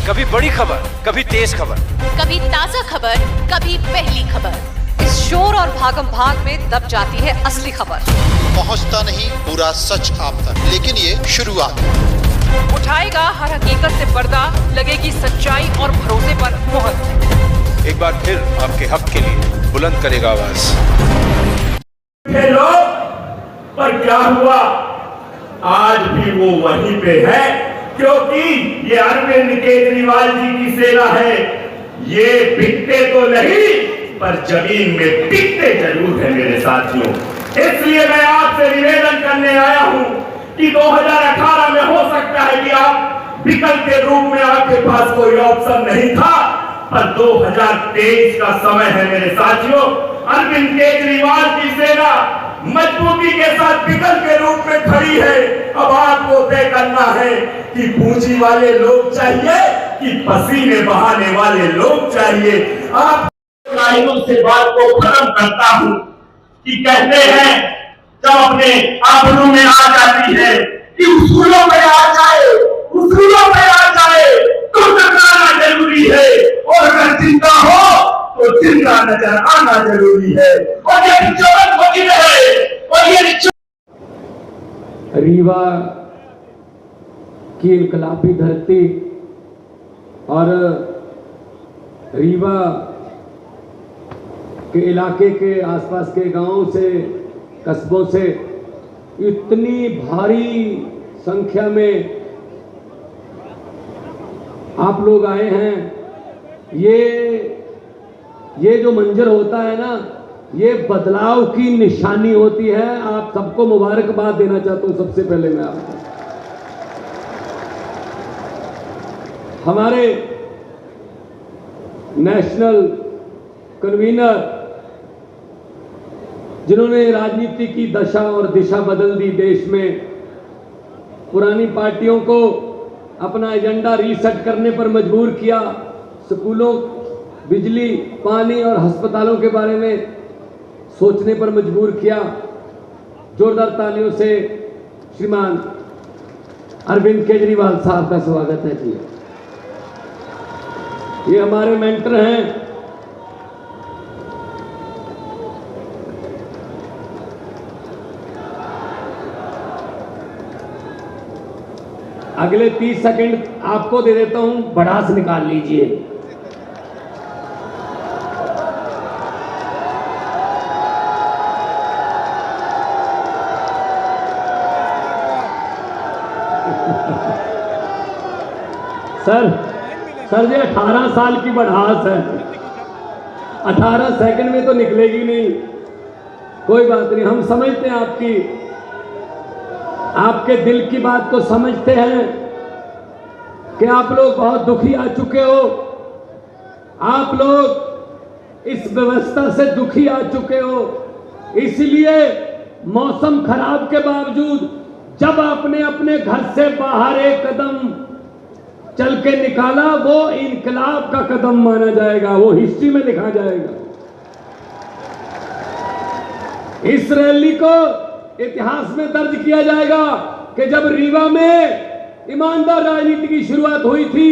कभी बड़ी खबर, कभी तेज खबर, कभी ताजा खबर, कभी पहली खबर। इस शोर और भागम भाग में दब जाती है असली खबर। पहुंचता नहीं पूरा सच आप तक, लेकिन ये शुरुआत। उठाएगा हर हकीकत से पर्दा, लगेगी सच्चाई और भरोसे पर मुहर। एक बार फिर आपके हक के लिए बुलंद करेगा आवाज। पर क्या हुआ, आज भी वो वहीं पे है, क्योंकि ये अरविंद केजरीवाल जी की सेना है। ये बिकते तो नहीं पर जमीन में टिकते जरूर है मेरे साथियों। इसलिए मैं आपसे निवेदन करने आया हूं कि 2018 में हो सकता है कि आप विकल्प के रूप में आपके पास कोई ऑप्शन नहीं था, पर 2023 का समय है मेरे साथियों। अरविंद केजरीवाल की सेना मजबूती के साथ विकल्प के रूप में खड़ी है। अब आपको तय करना है कि पूंजी वाले लोग चाहिए कि पसीने बहाने वाले लोग चाहिए। आप लाइनों से बात को खत्म करता हूं कि कहते हैं जब अपने आबरू में आ जाती है कि उसूलों में आ जाए, उसूलों में आ जाए तो टकराना जरूरी है, और अगर जिंदा हो तो जिंदा नजर आना जरूरी है। और ये चौबत होती रहे, और ये रीवा की इनकलाबी धरती और रीवा के इलाके के आसपास के गांवों से, कस्बों से इतनी भारी संख्या में आप लोग आए हैं। ये जो मंजर होता है ना, ये बदलाव की निशानी होती है। आप सबको मुबारकबाद देना चाहता हूं। सबसे पहले मैं आपको, हमारे नेशनल कन्वीनर जिन्होंने राजनीति की दशा और दिशा बदल दी, देश में पुरानी पार्टियों को अपना एजेंडा रीसेट करने पर मजबूर किया, स्कूलों, बिजली, पानी और अस्पतालों के बारे में सोचने पर मजबूर किया। जोरदार तालियों से श्रीमान अरविंद केजरीवाल साहब का स्वागत है जी। ये हमारे मेंटर हैं। अगले 30 सेकंड आपको दे देता हूं, भड़ास निकाल लीजिए। सर ये 18 साल की बढ़ास है, 18 सेकंड में तो निकलेगी नहीं। कोई बात नहीं, हम समझते हैं आपके दिल की बात को समझते हैं कि आप लोग बहुत दुखी आ चुके हो। आप लोग इस व्यवस्था से दुखी आ चुके हो। इसलिए मौसम खराब के बावजूद जब आपने अपने घर से बाहर एक कदम चल के निकाला, वो इनकलाब का कदम माना जाएगा, वो हिस्ट्री में लिखा जाएगा। इस रैली को इतिहास में दर्ज किया जाएगा कि जब रीवा में ईमानदार राजनीति की शुरुआत हुई थी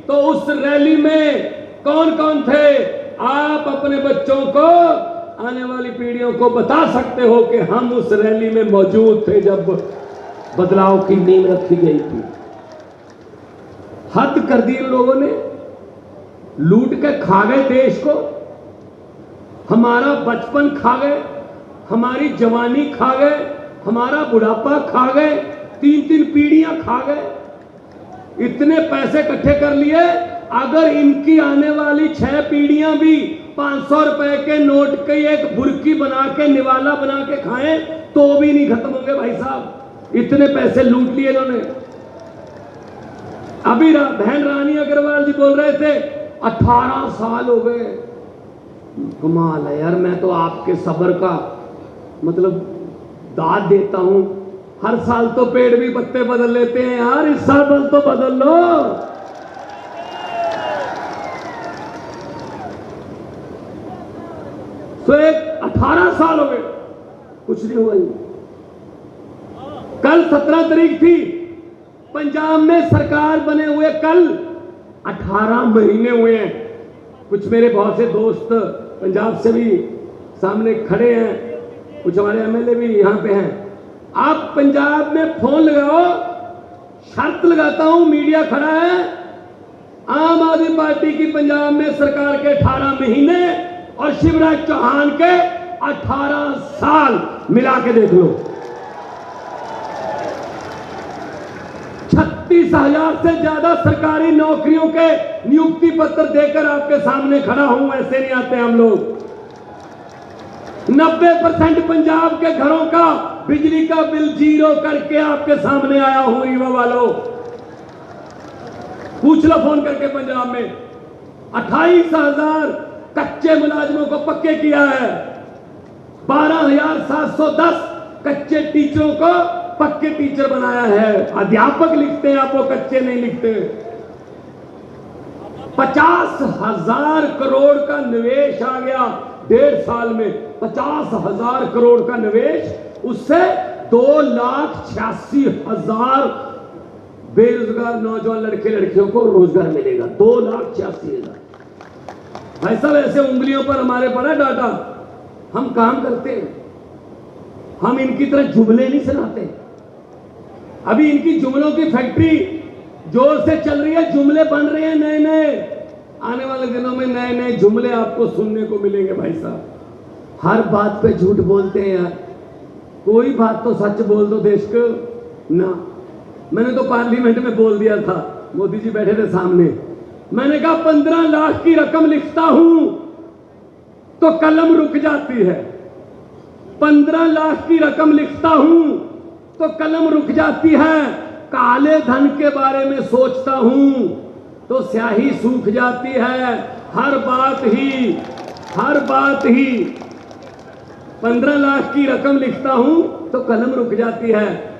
तो उस रैली में कौन कौन थे। आप अपने बच्चों को, आने वाली पीढ़ियों को बता सकते हो कि हम उस रैली में मौजूद थे जब बदलाव की नींव रखी गई थी। हद कर दी इन लोगों ने, लूट के खा गए देश को। हमारा बचपन खा गए, हमारी जवानी खा गए, हमारा बुढ़ापा खा गए, 3-3 पीढ़ियां खा गए। इतने पैसे इकट्ठे कर लिए, अगर इनकी आने वाली 6 पीढ़ियां भी 500 रुपए के नोट की एक बुर्की बना के, निवाला बना के खाएं तो भी नहीं खत्म होंगे भाई साहब। इतने पैसे लूट लिए इन्होंने। अभी बहन रानी अग्रवाल जी बोल रहे थे 18 साल हो गए। कमाल है यार, मैं तो आपके सब्र का मतलब दाद देता हूं। हर साल तो पेड़ भी पत्ते बदल लेते हैं यार, इस साल तो बदल लो। तो 18 साल हो गए, कुछ नहीं हुआ। कल 17 तारीख थी, पंजाब में सरकार बने हुए कल 18 महीने हुए हैं। कुछ मेरे बहुत से दोस्त पंजाब से भी सामने खड़े हैं, कुछ हमारे एमएलए भी यहाँ पे हैं। आप पंजाब में फोन लगाओ, शर्त लगाता हूं, मीडिया खड़ा है, आम आदमी पार्टी की पंजाब में सरकार के 18 महीने और शिवराज चौहान के 18 साल मिला के देख लो। 36,000 से ज्यादा सरकारी नौकरियों के नियुक्ति पत्र देकर आपके सामने खड़ा हूं। ऐसे नहीं आते हम लोग। 90% पंजाब के घरों का बिजली का बिल 0 करके आपके सामने आया हूं। रीवा वालों, पूछ लो फोन करके पंजाब में। 28,000 कच्चे मुलाजिमों को पक्के किया है। 12,710 कच्चे टीचरों को पक्के टीचर बनाया है। अध्यापक लिखते हैं, आप वो कच्चे नहीं लिखते। 50,000 करोड़ का निवेश आ गया 1.5 साल में। 50,000 करोड़ का निवेश, उससे 2,86,000 बेरोजगार नौजवान लड़के लड़कियों को रोजगार मिलेगा। 2,86,000। भाई साहब, ऐसे उंगलियों पर हमारे पड़ा डाटा, हम काम करते हैं। हम इनकी तरह जुमले नहीं सुनाते। अभी इनकी जुमलों की फैक्ट्री जोर से चल रही है, जुमले बन रहे हैं नए नए। आने वाले दिनों में नए नए जुमले आपको सुनने को मिलेंगे। भाई साहब, हर बात पे झूठ बोलते हैं यार। कोई बात तो सच बोल दो देश को ना। मैंने तो पार्लियामेंट में बोल दिया था, मोदी जी बैठे थे सामने। मैंने कहा 15 लाख की रकम लिखता हूं तो कलम रुक जाती है। 15 लाख की रकम लिखता हूं तो कलम रुक जाती है। काले धन के बारे में सोचता हूं तो स्याही सूख जाती है। हर बात ही 15 लाख की रकम लिखता हूं तो कलम रुक जाती है।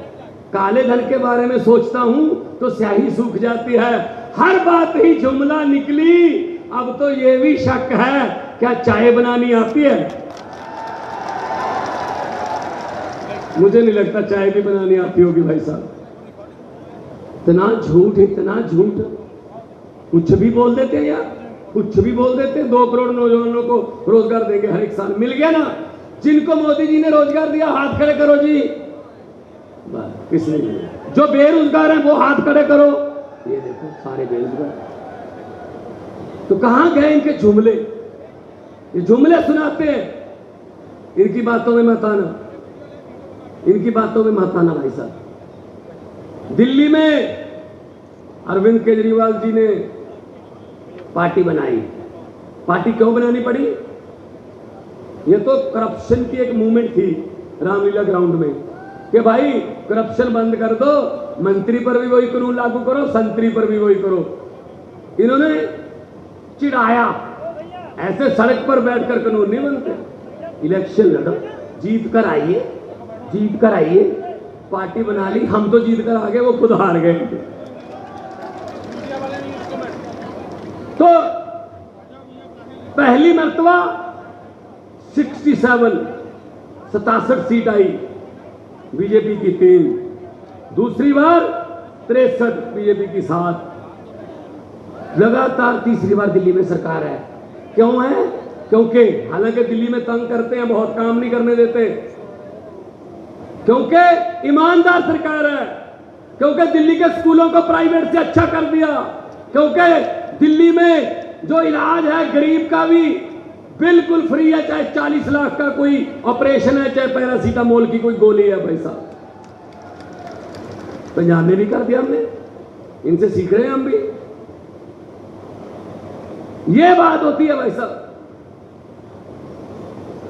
काले धन के बारे में सोचता हूं तो स्याही सूख जाती है। हर बात ही जुमला निकली। अब तो ये भी शक है, क्या चाय बनानी आती है? मुझे नहीं लगता चाय भी बनानी आती होगी भाई साहब। इतना झूठ, कुछ भी बोल देते हैं यार, कुछ भी बोल देते हैं। 2 करोड़ नौजवानों को रोजगार देंगे हर एक साल। मिल गया ना? जिनको मोदी जी ने रोजगार दिया हाथ खड़े करो जी। किसने? जो बेरोजगार हैं वो हाथ खड़े करो। ये देखो सारे बेरोजगार। तो कहां गए इनके जुमले? ये जुमले सुनाते हैं। इनकी बातों में मत आना, इनकी बातों में मत आना भाई साहब। दिल्ली में अरविंद केजरीवाल जी ने पार्टी बनाई। पार्टी क्यों बनानी पड़ी? ये तो करप्शन की एक मूवमेंट थी रामलीला ग्राउंड में कि भाई करप्शन बंद कर दो, मंत्री पर भी वही कानून लागू करो, संतरी पर भी वही करो। इन्होंने चिढ़ाया, ऐसे सड़क पर बैठकर कानून नहीं बनते। इलेक्शन लड़ो, जीत कर आइए। पार्टी बना ली, हम तो जीत कर आ गए, वो खुद हार गए। तो पहली मर्तबा 67 सीट आई बीजेपी की 3। दूसरी बार 63 बीजेपी की 7। लगातार तीसरी बार दिल्ली में सरकार है। क्यों है? क्योंकि हालांकि दिल्ली में तंग करते हैं, बहुत काम नहीं करने देते, क्योंकि ईमानदार सरकार है, क्योंकि दिल्ली के स्कूलों को प्राइवेट से अच्छा कर दिया, क्योंकि दिल्ली में जो इलाज है गरीब का भी बिल्कुल फ्री है। चाहे 40 लाख का कोई ऑपरेशन है, चाहे पैरासीटामोल की कोई गोली है। भाई साहब, पंजाब में भी कर दिया हमने, इनसे सीख रहे हैं हम भी। ये बात होती है भाई साहब।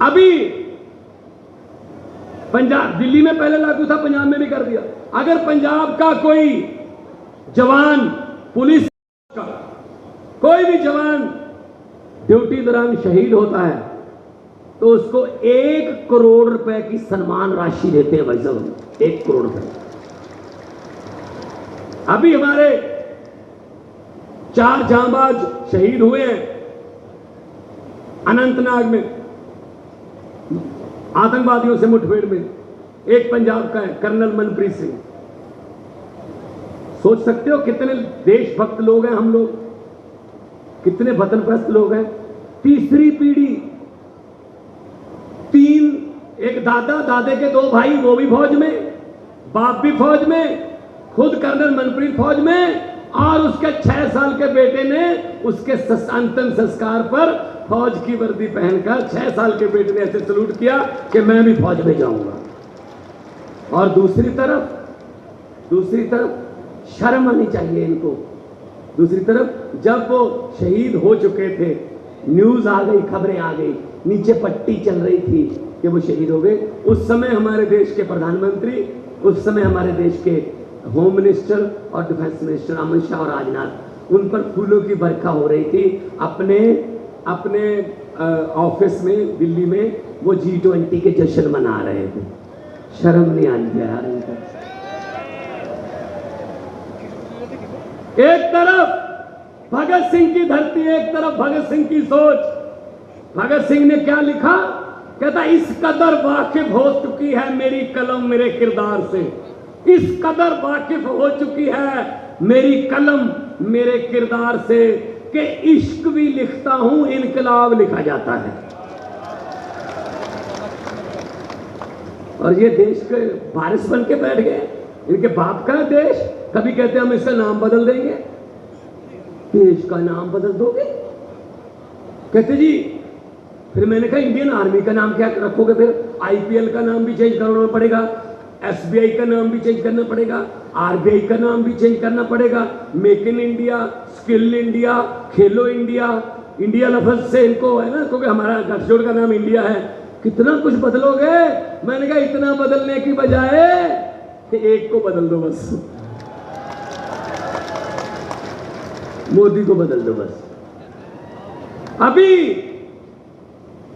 अभी पंजाब, दिल्ली में पहले लागू था, पंजाब में भी कर दिया। अगर पंजाब का कोई जवान, पुलिस का कोई भी जवान ड्यूटी दौरान शहीद होता है तो उसको 1 करोड़ रुपए की सम्मान राशि देते हैं भाई साहब। 1 करोड़ रुपए। अभी हमारे 4 जांबाज शहीद हुए हैं अनंतनाग में आतंकवादियों से मुठभेड़ में। एक पंजाब का है, कर्नल मनप्रीत सिंह। सोच सकते हो कितने देशभक्त लोग हैं हम लोग। कितने वतनप्रस्त लोग हैं। तीसरी पीढ़ी, एक दादा, दादे के 2 भाई, वो भी फौज में, बाप भी फौज में, खुद कर्नल मनप्रीत फौज में, और उसके 6 साल के बेटे ने उसके अंतिम संस्कार पर फौज की वर्दी पहनकर 6 साल के बेटे ने ऐसे सलूट किया कि मैं भी फौज में जाऊंगा। और दूसरी तरफ शर्म आनी चाहिए इनको। दूसरी तरफ जब वो शहीद हो चुके थे, न्यूज आ गई, खबरें आ गई, नीचे पट्टी चल रही थी कि वो शहीद हो गए, उस समय हमारे देश के प्रधानमंत्री, उस समय हमारे देश के होम मिनिस्टर और डिफेंस मिनिस्टर अमित शाह और राजनाथ, उन पर फूलों की बरखा हो रही थी। अपने ऑफिस में दिल्ली में वो G20 के जश्न मना रहे थे। शर्म नहीं आ रही यार इनको। एक तरफ भगत सिंह की धरती, एक तरफ भगत सिंह की सोच। भगत सिंह ने क्या लिखा? कहता इस कदर वाकिफ हो चुकी है मेरी कलम मेरे किरदार से, इस कदर वाकिफ हो चुकी है मेरी कलम मेरे किरदार से कि इश्क भी लिखता हूं, इनकलाब लिखा जाता है। और ये देश के वारिस बन के बैठ गए। इनके बाप का देश, कभी कहते हम इसका नाम बदल देंगे। देश का नाम बदल दोगे? कहते जी, फिर मैंने कहा इंडियन आर्मी का नाम क्या रखोगे? फिर IPL का नाम भी चेंज करना पड़ेगा, SBI का नाम भी चेंज करना पड़ेगा, RBI का नाम भी चेंज करना पड़ेगा, make in India, skill India, Khelo India. India लफ्ज से इनको है ना, क्योंकि हमारा गठजोड़ का नाम इंडिया है। कितना कुछ बदलोगे? मैंने कहा इतना बदलने की बजाय एक को बदल दो बस, मोदी को बदल दो बस। अभी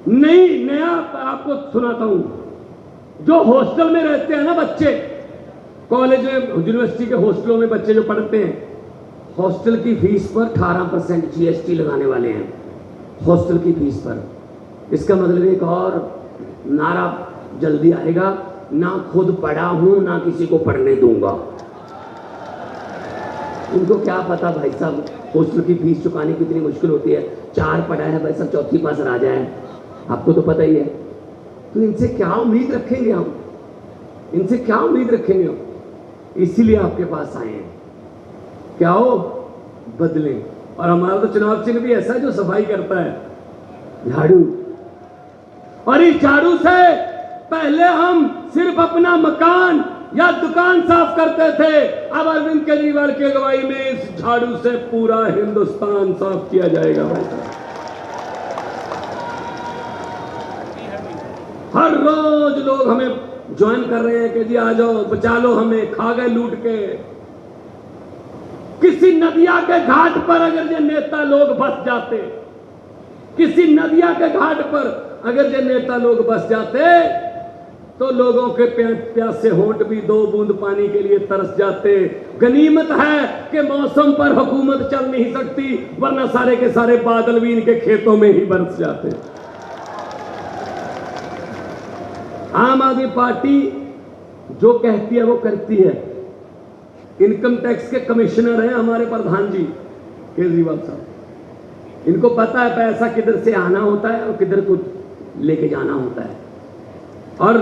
नया आपको सुनाता हूं। जो हॉस्टल में रहते हैं ना बच्चे, कॉलेज में, यूनिवर्सिटी के हॉस्टलों में बच्चे जो पढ़ते हैं, हॉस्टल की फीस पर 18% GST लगाने वाले हैं। हॉस्टल की फीस पर। इसका मतलब एक और नारा जल्दी आएगा, ना खुद पढ़ा हूं ना किसी को पढ़ने दूंगा। उनको क्या पता भाई साहब, हॉस्टल की फीस चुकानी कितनी मुश्किल होती है। 4 पढ़ा है भाई साहब, 4थी पास राजा है, आपको तो पता ही है। तो इनसे क्या उम्मीद रखेंगे हम? इनसे क्या उम्मीद रखेंगे हम? इसीलिए आपके पास आए हैं। क्या हो? बदलें। और हमारा तो चुनाव चिन्ह भी ऐसा है जो सफाई करता है, झाड़ू। और इस झाड़ू से पहले हम सिर्फ अपना मकान या दुकान साफ करते थे, अब अरविंद केजरीवाल की अगुवाई में इस झाड़ू से पूरा हिंदुस्तान साफ किया जाएगा भाई साहब। हर रोज लोग हमें ज्वाइन कर रहे हैं कि जी आ जाओ, बचा लो हमें, खा गए लूट के। किसी नदिया के घाट पर अगर ये नेता लोग बस जाते, किसी नदिया के घाट पर अगर ये नेता लोग बस जाते, तो लोगों के प्यासे होंठ भी 2 बूंद पानी के लिए तरस जाते। गनीमत है कि मौसम पर हुकूमत चल नहीं सकती, वरना सारे के सारे बादल भी इनके खेतों में ही बरस जाते। आम आदमी पार्टी जो कहती है वो करती है। इनकम टैक्स के कमिश्नर हैं हमारे प्रधान जी केजरीवाल साहब। इनको पता है पैसा किधर से आना होता है और किधर को लेके जाना होता है। और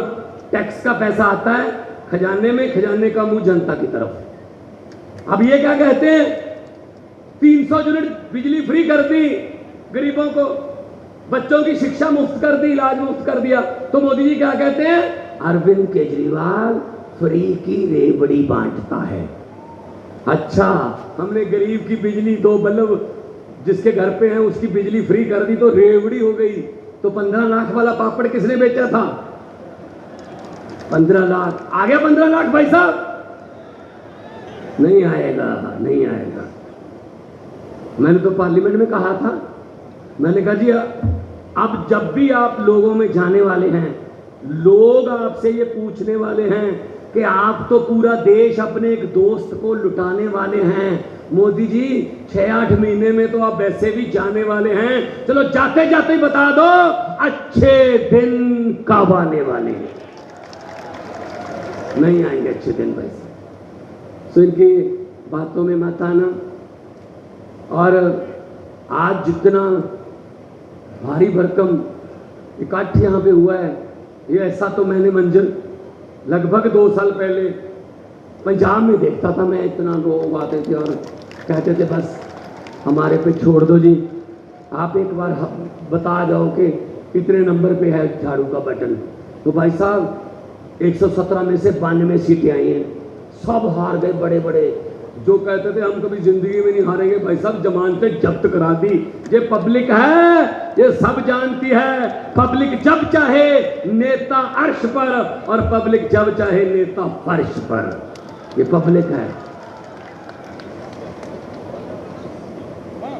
टैक्स का पैसा आता है खजाने में, खजाने का मुंह जनता की तरफ। अब ये क्या कहते हैं, 300 यूनिट बिजली फ्री कर दी गरीबों को, बच्चों की शिक्षा मुफ्त कर दी, इलाज मुफ्त कर दिया। तो मोदी जी क्या कहते हैं, अरविंद केजरीवाल फ्री की रेवड़ी बांटता है। अच्छा, हमने गरीब की बिजली 2 बल्ब जिसके घर पे है उसकी बिजली फ्री कर दी तो रेवड़ी हो गई। तो 15 लाख वाला पापड़ किसने बेचा था? 15 लाख। आ गया 15 लाख भाई साहब? नहीं आएगा, नहीं आएगा। मैंने तो पार्लियामेंट में कहा था, मैंने कहा जी अब जब भी आप लोगों में जाने वाले हैं, लोग आपसे ये पूछने वाले हैं कि आप तो पूरा देश अपने एक दोस्त को लुटाने वाले हैं, मोदी जी 6-8 महीने में तो आप वैसे भी जाने वाले हैं, चलो जाते जाते ही बता दो अच्छे दिन कब आने वाले हैं। नहीं आएंगे अच्छे दिन भाई साहब। तो इनकी बातों में मत आना। और आज जितना भारी भरकम इकट्ठ यहाँ पे हुआ है, ये ऐसा तो मैंने मंजर लगभग 2 साल पहले पंजाब में देखता था। मैं इतना लोग आते थे और कहते थे बस हमारे पे छोड़ दो जी, आप एक बार बता जाओ कि कितने नंबर पे है झाड़ू का बटन। तो भाई साहब 117 में से 92 सीटें आई हैं, सब हार गए बड़े बड़े। जो कहते थे हम कभी जिंदगी में नहीं हारेंगे, भाई साहब जमानतें जब्त करा दी। ये पब्लिक है, ये सब जानती है। पब्लिक जब चाहे नेता अर्श पर और पब्लिक जब चाहे नेता फर्श पर, ये पब्लिक है।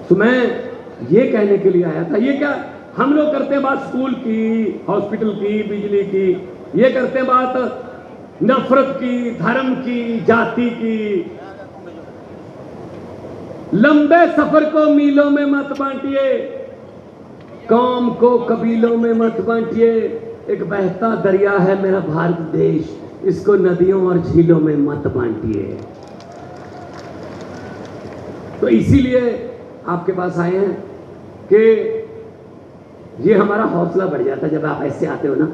तो मैं ये कहने के लिए आया था, ये क्या हम लोग करते हैं बात स्कूल की, हॉस्पिटल की, बिजली की, ये करते हैं बात नफरत की, धर्म की, जाति की। लंबे सफर को मीलों में मत बांटिए, कौम को कबीलों में मत बांटिए। एक बहता दरिया है मेरा भारत देश, इसको नदियों और झीलों में मत बांटिए। तो इसीलिए आपके पास आए हैं कि ये हमारा हौसला बढ़ जाता है जब आप ऐसे आते हो ना।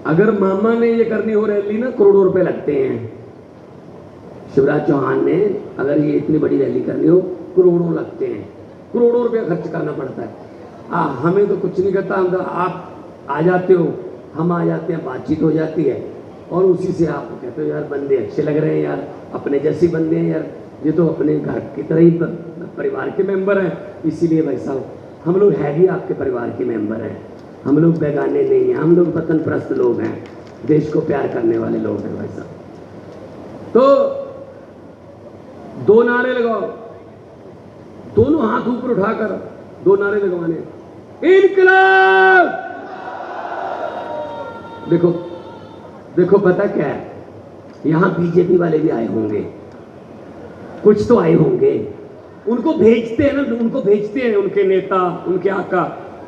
अगर मामा ने ये करनी हो रैली ना, करोड़ों रुपए लगते हैं। शिवराज चौहान ने अगर ये इतनी बड़ी रैली करनी हो, करोड़ों लगते हैं, करोड़ों रुपया खर्च करना पड़ता है। हमें तो कुछ नहीं करता, हम तो आप आ जाते हो, हम आ जाते हैं, बातचीत हो जाती है और उसी से आप कहते हो यार बंदे अच्छे लग रहे हैं यार, अपने जैसे बंदे हैं यार, ये तो अपने घर की तरह ही परिवार के मेंबर हैं। इसीलिए भाई साहब हम लोग है ही आपके परिवार के मेंबर हैं, हम लोग बेगाने नहीं हैं, हम लोग वतन परस्त लोग हैं, देश को प्यार करने वाले लोग हैं भाई साहब। तो 2 नारे लगाओ, दोनों हाथ ऊपर उठाकर 2 नारे लगवाने, इनकलाब। देखो देखो पता क्या है, यहां बीजेपी वाले भी आए होंगे, कुछ तो आए होंगे, उनको भेजते हैं ना, उनको भेजते हैं उनके नेता, उनके आका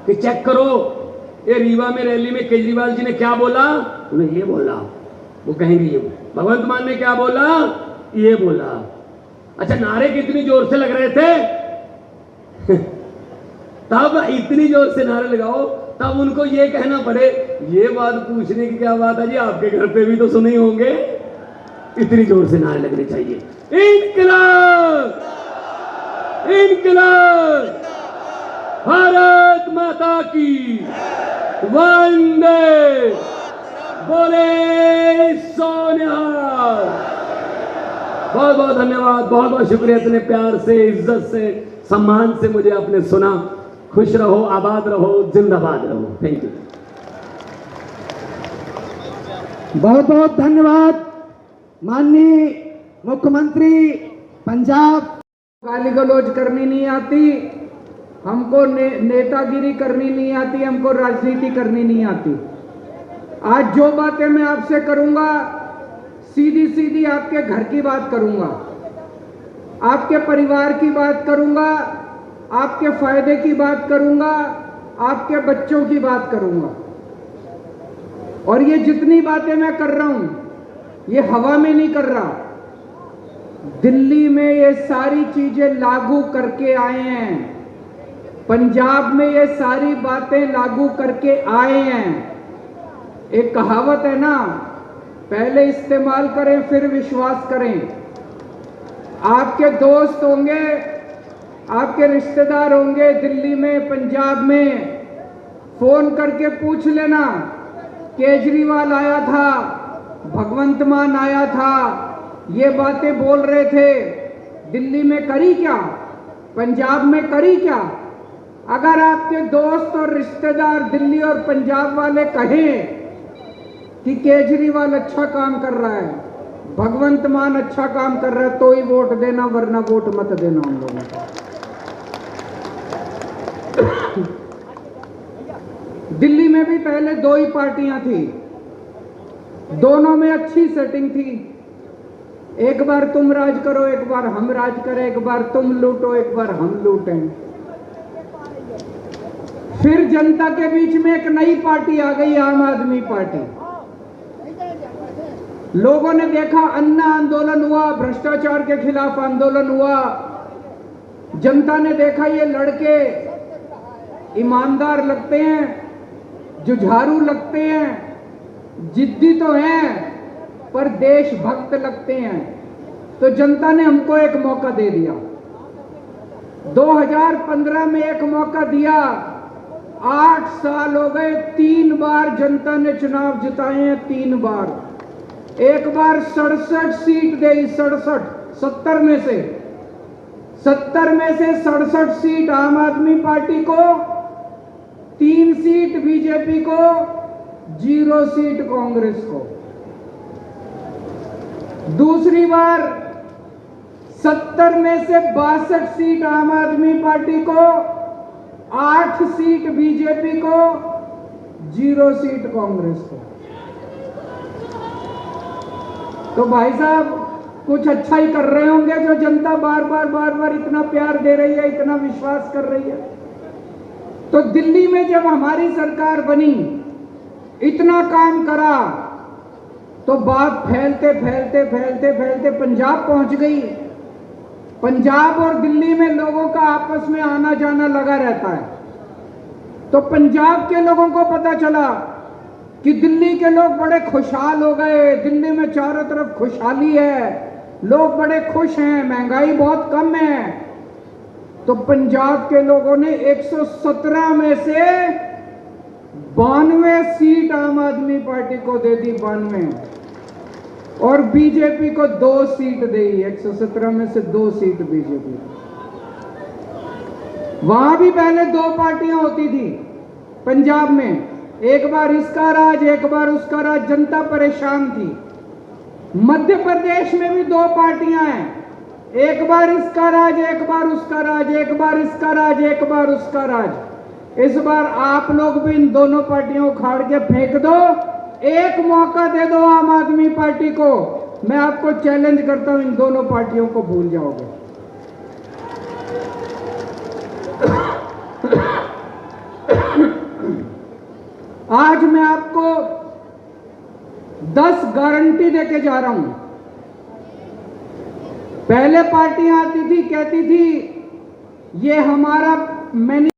कि चेक करो ये रीवा में रैली में केजरीवाल जी ने क्या बोला, उन्हें ये बोला, वो कहेंगे ये भगवंत मान ने क्या बोला, ये बोला। अच्छा नारे कितनी जोर से लग रहे थे तब इतनी जोर से नारे लगाओ, तब उनको ये कहना पड़े, ये बात पूछने की क्या बात है जी, आपके घर पे भी तो सुने होंगे। इतनी जोर से नारे लगने चाहिए, इनकलाब इनकलाब, भारत माता की वंदे, बोले सोनिहाल। बहुत बहुत धन्यवाद, बहुत बहुत शुक्रिया, इतने प्यार से, इज्जत से, सम्मान से मुझे आपने सुना। खुश रहो, आबाद रहो, जिंदाबाद रहो। Thank you. बहुत बहुत धन्यवाद माननीय मुख्यमंत्री पंजाब। गाली गलौज करनी नहीं आती हमको, नेतागिरी करनी नहीं आती हमको, राजनीति करनी नहीं आती। आज जो बातें मैं आपसे करूंगा सीधी सीधी आपके घर की बात करूंगा, आपके परिवार की बात करूंगा, आपके फायदे की बात करूंगा, आपके बच्चों की बात करूंगा। और ये जितनी बातें मैं कर रहा हूं ये हवा में नहीं कर रहा, दिल्ली में ये सारी चीजें लागू करके आए हैं, पंजाब में ये सारी बातें लागू करके आए हैं। एक कहावत है ना, पहले इस्तेमाल करें फिर विश्वास करें। आपके दोस्त होंगे, आपके रिश्तेदार होंगे दिल्ली में, पंजाब में, फोन करके पूछ लेना, केजरीवाल आया था, भगवंत मान आया था, ये बातें बोल रहे थे, दिल्ली में करी क्या, पंजाब में करी क्या? अगर आपके दोस्त और रिश्तेदार दिल्ली और पंजाब वाले कहें कि केजरीवाल अच्छा काम कर रहा है, भगवंत मान अच्छा काम कर रहा है, तो ही वोट देना, वरना वोट मत देना हम लोगों को। दिल्ली में भी पहले 2 ही पार्टियां थी, दोनों में अच्छी सेटिंग थी। एक बार तुम राज करो, एक बार हम राज करें, एक बार तुम लूटो, एक बार हम लूटें। फिर जनता के बीच में एक नई पार्टी आ गई, आम आदमी पार्टी। लोगों ने देखा, अन्ना आंदोलन हुआ, भ्रष्टाचार के खिलाफ आंदोलन हुआ, जनता ने देखा ये लड़के ईमानदार लगते हैं, जुझारू लगते हैं, जिद्दी तो हैं पर देशभक्त लगते हैं, तो जनता ने हमको एक मौका दे दिया। 2015 में एक मौका दिया, 8 साल हो गए, 3 बार जनता ने चुनाव जिताए हैं, 3 बार। एक बार 67 सीट दी, 67, 70 में से 67 सीट आम आदमी पार्टी को, 3 सीट बीजेपी को, 0 सीट कांग्रेस को। दूसरी बार 70 में से 62 सीट आम आदमी पार्टी को, 8 सीट बीजेपी को, 0 सीट कांग्रेस को। तो भाई साहब कुछ अच्छा ही कर रहे होंगे जो जनता बार बार इतना प्यार दे रही है, इतना विश्वास कर रही है। तो दिल्ली में जब हमारी सरकार बनी, इतना काम करा, तो बात फैलते फैलते फैलते फैलते पंजाब पहुंच गई। पंजाब और दिल्ली में लोगों का आपस में आना जाना लगा रहता है। तो पंजाब के लोगों को पता चला कि दिल्ली के लोग बड़े खुशहाल हो गए, दिल्ली में चारों तरफ खुशहाली है, लोग बड़े खुश हैं, महंगाई बहुत कम है। तो पंजाब के लोगों ने 117 में से 92 सीट आम आदमी पार्टी को दे दी, 92, और बीजेपी को 2 सीट दी। 117 में से 2 सीट बीजेपी। वहां भी पहले 2 पार्टियां होती थी पंजाब में, एक बार इसका राज, एक बार उसका राज, जनता परेशान थी। मध्य प्रदेश में भी 2 पार्टियां हैं, एक बार इसका राज, एक बार उसका राज, एक बार इसका राज, एक बार उसका राज। इस बार आप लोग भी इन दोनों पार्टियों को खाड़ के फेंक दो, एक मौका दे दो आम आदमी पार्टी को। मैं आपको चैलेंज करता हूं, इन दोनों पार्टियों को भूल जाओगे। आज मैं आपको 10 गारंटी देके जा रहा हूं। पहले पार्टियां आती थी, कहती थी ये हमारा मैनी,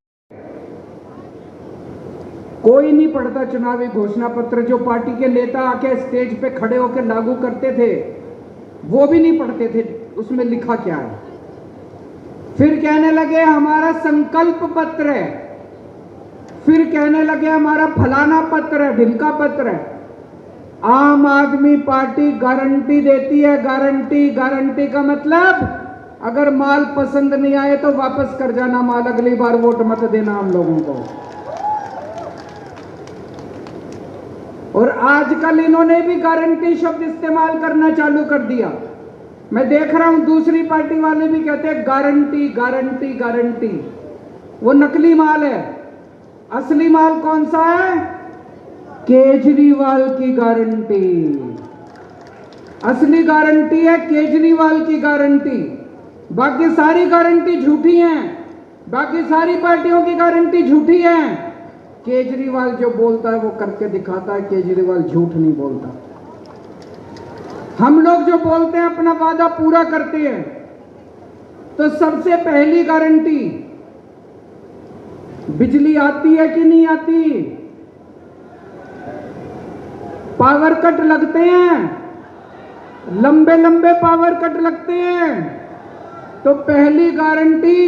कोई नहीं पढ़ता चुनावी घोषणा पत्र। जो पार्टी के नेता आके स्टेज पे खड़े होकर लागू करते थे, वो भी नहीं पढ़ते थे उसमें लिखा क्या है। फिर कहने लगे हमारा संकल्प पत्र है, फिर कहने लगे हमारा फलाना पत्र है, ढिमका पत्र है। आम आदमी पार्टी गारंटी देती है, गारंटी। गारंटी का मतलब अगर माल पसंद नहीं आए तो वापस कर जाना माल, अगली बार वोट मत देना हम लोगों को। और आजकल इन्होंने भी गारंटी शब्द इस्तेमाल करना चालू कर दिया। मैं देख रहा हूं दूसरी पार्टी वाले भी कहते हैं गारंटी गारंटी गारंटी। वो नकली माल है, असली माल कौन सा है? केजरीवाल की गारंटी। असली गारंटी है केजरीवाल की गारंटी। बाकी सारी गारंटी झूठी हैं, बाकी सारी पार्टियों की गारंटी झूठी है। केजरीवाल जो बोलता है वो करके दिखाता है, केजरीवाल झूठ नहीं बोलता। हम लोग जो बोलते हैं अपना वादा पूरा करते हैं। तो सबसे पहली गारंटी, बिजली आती है कि नहीं आती? पावर कट लगते हैं, लंबे लंबे पावर कट लगते हैं। तो पहली गारंटी,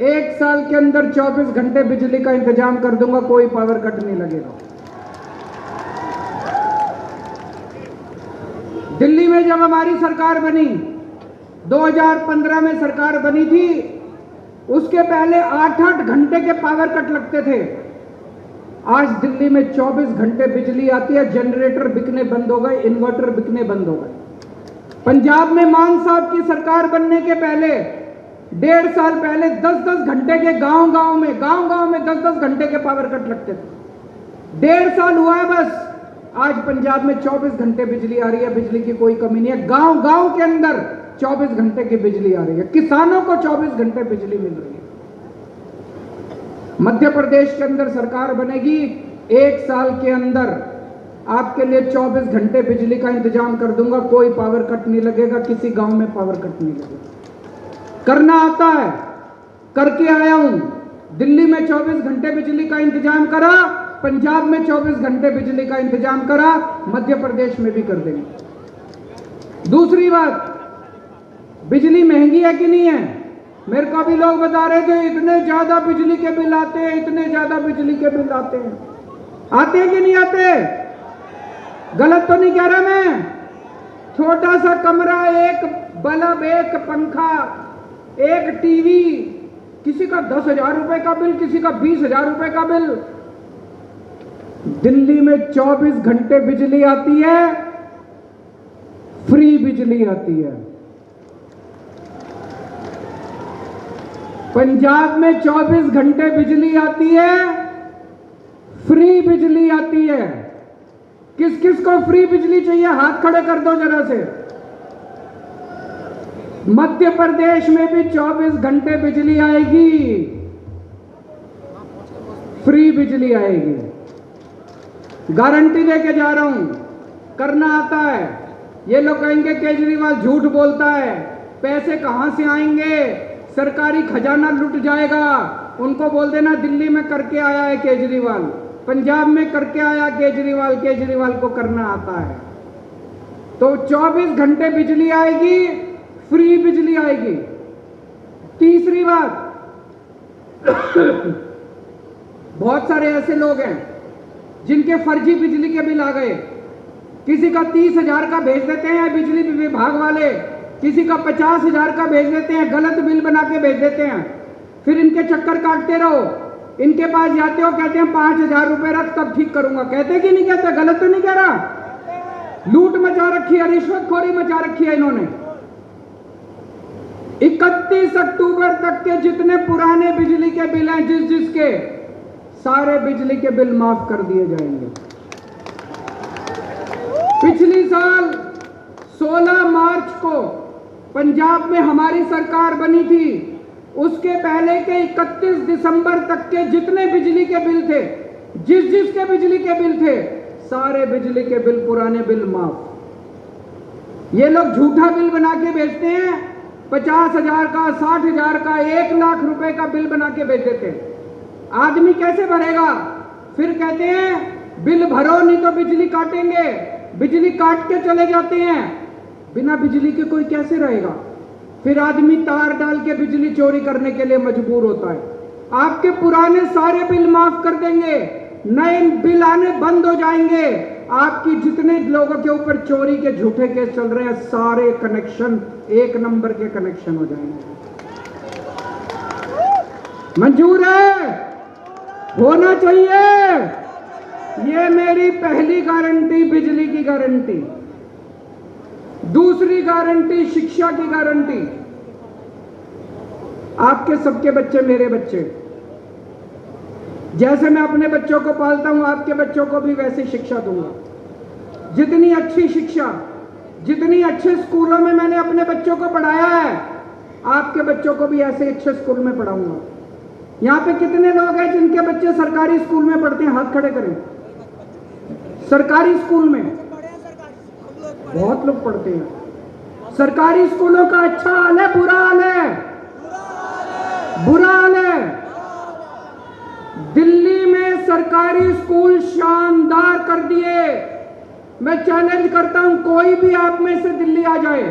1 साल के अंदर 24 घंटे बिजली का इंतजाम कर दूंगा, कोई पावर कट नहीं लगेगा। दिल्ली में जब हमारी सरकार बनी, 2015 में सरकार बनी थी, उसके पहले 8-8 घंटे के पावर कट लगते थे। आज दिल्ली में 24 घंटे बिजली आती है, जनरेटर बिकने बंद हो गए, इन्वर्टर बिकने बंद हो गए। पंजाब में मान साहब की सरकार बनने के पहले 1.5 साल पहले 10-10 घंटे के गांव गांव में 10-10 घंटे के पावर कट लगते थे। 1.5 साल हुआ है बस, आज पंजाब में 24 घंटे बिजली आ रही है, बिजली की कोई कमी नहीं है। गांव गांव के अंदर 24 घंटे की बिजली आ रही है, किसानों को 24 घंटे बिजली मिल रही है। मध्य प्रदेश के अंदर सरकार बनेगी, 1 साल के अंदर आपके लिए 24 घंटे बिजली का इंतजाम कर दूंगा, कोई पावर कट नहीं लगेगा, किसी गांव में पावर कट नहीं लगेगा। करना आता है, करके आया हूं। दिल्ली में 24 घंटे बिजली का इंतजाम करा, पंजाब में 24 घंटे बिजली का इंतजाम करा, मध्य प्रदेश में भी कर देंगे। दूसरी बात, बिजली महंगी है कि नहीं है? मेरे को भी लोग बता रहे थे इतने ज्यादा बिजली के बिल आते हैं, इतने ज्यादा बिजली के बिल आते हैं। आते हैं कि नहीं आते? गलत तो नहीं कह रहा मैं? छोटा सा कमरा, एक बल्ब, एक पंखा, एक टीवी, किसी का 10,000 रुपए का बिल, किसी का 20,000 रुपए का बिल। दिल्ली में 24 घंटे बिजली आती है, फ्री बिजली आती है। पंजाब में 24 घंटे बिजली आती है, फ्री बिजली आती है। किस किस को फ्री बिजली चाहिए? हाथ खड़े कर दो जरा से। मध्य प्रदेश में भी 24 घंटे बिजली आएगी, फ्री बिजली आएगी। गारंटी लेके जा रहा हूं, करना आता है। ये लोग कहेंगे केजरीवाल झूठ बोलता है, पैसे कहां से आएंगे, सरकारी खजाना लुट जाएगा। उनको बोल देना दिल्ली में करके आया है केजरीवाल, पंजाब में करके आया केजरीवाल, केजरीवाल को करना आता है। तो 24 घंटे बिजली आएगी, फ्री बिजली आएगी। तीसरी बात, बहुत सारे ऐसे लोग हैं जिनके फर्जी बिजली के बिल आ गए। किसी का 30,000 का भेज देते हैं बिजली विभाग वाले, किसी का 50,000 का भेज देते हैं, गलत बिल बना के भेज देते हैं। फिर इनके चक्कर काटते रहो, इनके पास जाते हो, कहते हैं 5,000 रुपए रख तब ठीक करूंगा। कहते कि नहीं कहते? गलत तो नहीं कह रहा? लूट मचा रखी है, रिश्वतखोरी मचा रखी है इन्होंने। 31 अक्टूबर तक के जितने पुराने बिजली के बिल हैं, जिसके सारे बिजली के बिल माफ कर दिए जाएंगे। पिछली साल 16 मार्च को पंजाब में हमारी सरकार बनी थी, उसके पहले के 31 दिसंबर तक के जितने बिजली के बिल थे, जिसके बिजली के बिल थे, सारे बिजली के बिल, पुराने बिल माफ। ये लोग झूठा बिल बना के भेजते हैं, 50,000 का, 60,000 का, 1 लाख रुपए का बिल बना के भेज देते हैं। आदमी कैसे भरेगा? फिर कहते हैं बिल भरो नहीं तो बिजली काटेंगे। बिजली काट के चले जाते हैं, बिना बिजली के कोई कैसे रहेगा? फिर आदमी तार डाल के बिजली चोरी करने के लिए मजबूर होता है। आपके पुराने सारे बिल माफ कर देंगे, नए बिल आने बंद हो जाएंगे। आपकी जितने लोगों के ऊपर चोरी के झूठे केस चल रहे हैं, सारे कनेक्शन 1 नंबर के कनेक्शन हो जाएंगे। मंजूर है? होना चाहिए। ये मेरी पहली गारंटी, बिजली की गारंटी। दूसरी गारंटी, शिक्षा की गारंटी। आपके सबके बच्चे मेरे बच्चे, जैसे मैं अपने बच्चों को पालता हूं, आपके बच्चों को भी वैसी शिक्षा दूंगा। जितनी अच्छी शिक्षा, जितनी अच्छे स्कूलों में मैंने अपने बच्चों को पढ़ाया है, आपके बच्चों को भी ऐसे अच्छे स्कूल में पढ़ाऊंगा। यहां पे कितने लोग हैं जिनके बच्चे सरकारी स्कूल में पढ़ते हैं? हाथ खड़े करें। सरकारी स्कूल में बहुत लोग पढ़ते हैं। सरकारी स्कूलों का अच्छा हाल है, बुरा हाल है? बुरा हाल है। दिल्ली में सरकारी स्कूल शानदार कर दिए। मैं चैलेंज करता हूं, कोई भी आप में से दिल्ली आ जाए,